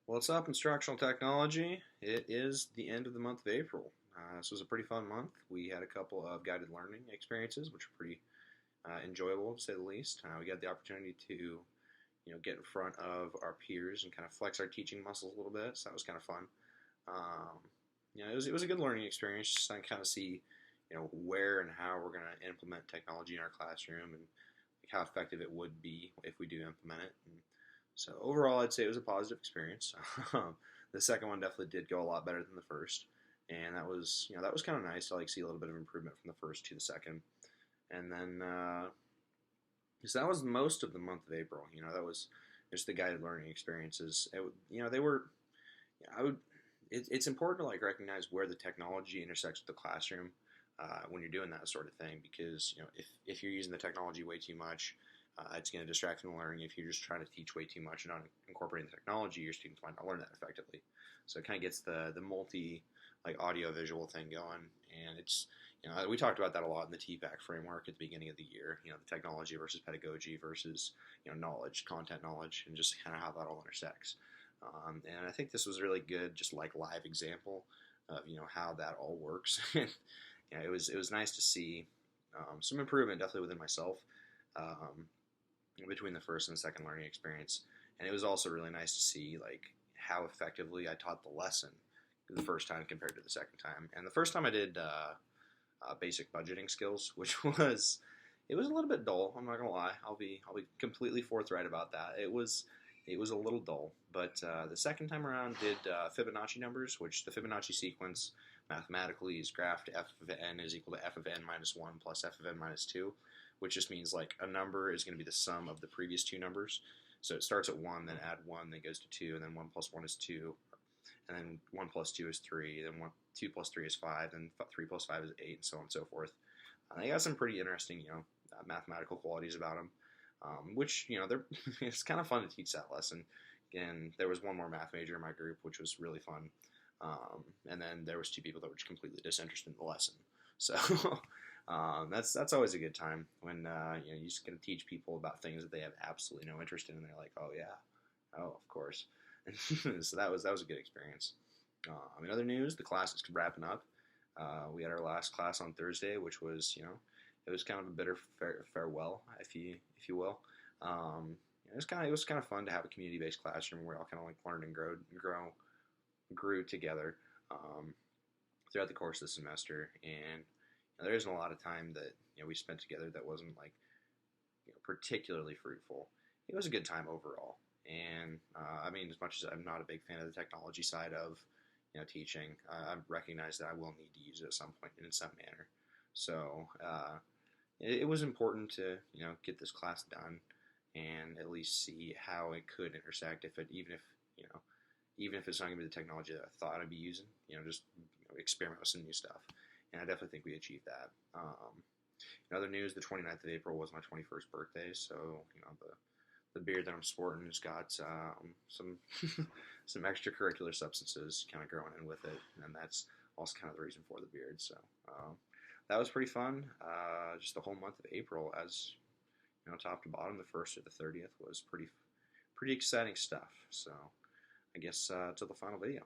What's up, Instructional Technology? It is the end of the month of April. This was a pretty fun month. We had a couple of guided learning experiences, which were pretty enjoyable to say the least. We got the opportunity to, get in front of our peers and kind of flex our teaching muscles a little bit. So that was kind of fun. Um, it was a good learning experience. Just to kind of see, where and how we're going to implement technology in our classroom and how effective it would be if we do implement it. And so overall, I'd say it was a positive experience. The second one definitely did go a lot better than the first, and that was kind of nice to see a little bit of improvement from the first to the second. And then so that was most of the month of April. That was just the guided learning experiences. They were. I would. It's important to recognize where the technology intersects with the classroom when you're doing that sort of thing, because if you're using the technology way too much, it's going to distract from the learning. If you're just trying to teach way too much and not incorporating the technology, your students might not learn that effectively. So it kind of gets the multi audio visual thing going, and it's we talked about that a lot in the TPAC framework at the beginning of the year. The technology versus pedagogy versus knowledge, content knowledge, and just kind of how that all intersects. And I think this was a really good, just live example of how that all works. It was nice to see some improvement, definitely within myself. Um, between the first and second learning experience. And it was also really nice to see how effectively I taught the lesson the first time compared to the second time. And the first time I did basic budgeting skills, which it was a little bit dull. I'm not gonna lie. I'll be completely forthright about that. It was a little dull, but the second time around did Fibonacci numbers, which the Fibonacci sequence mathematically is graphed f of n is equal to f of n minus 1 plus f of n minus 2, which just means a number is going to be the sum of the previous two numbers. So it starts at 1, then add 1, then goes to 2, and then 1 plus 1 is 2, and then 1 plus 2 is 3, then 2 plus 3 is 5, then 3 plus 5 is 8, and so on and so forth. They got some pretty interesting, mathematical qualities about them, which, it's kind of fun to teach that lesson. And there was one more math major in my group, which was really fun. And then there was two people that were just completely disinterested in the lesson. So that's always a good time when you're just gonna teach people about things that they have absolutely no interest in, and they're like, oh yeah, oh of course. So that was a good experience. In other news, the class is wrapping up. We had our last class on Thursday, which was it was kind of a bitter farewell, if you will. It was kind of fun to have a community based classroom where we all kind of learned and grew together throughout the course of the semester. And there isn't a lot of time that we spent together that wasn't particularly fruitful. It was a good time overall. And I mean, as much as I'm not a big fan of the technology side of teaching, I recognize that I will need to use it at some point in some manner. So it was important to get this class done and at least see how it could intersect, if it even if it's not going to be the technology that I thought I'd be using, just experiment with some new stuff. And I definitely think we achieved that. In other news, the 29th of April was my 21st birthday, so the beard that I'm sporting has got some some extracurricular substances kind of growing in with it, and that's also kind of the reason for the beard. So that was pretty fun. Just the whole month of April, as top to bottom, the 1st to the 30th was pretty exciting stuff. So I guess to the final video.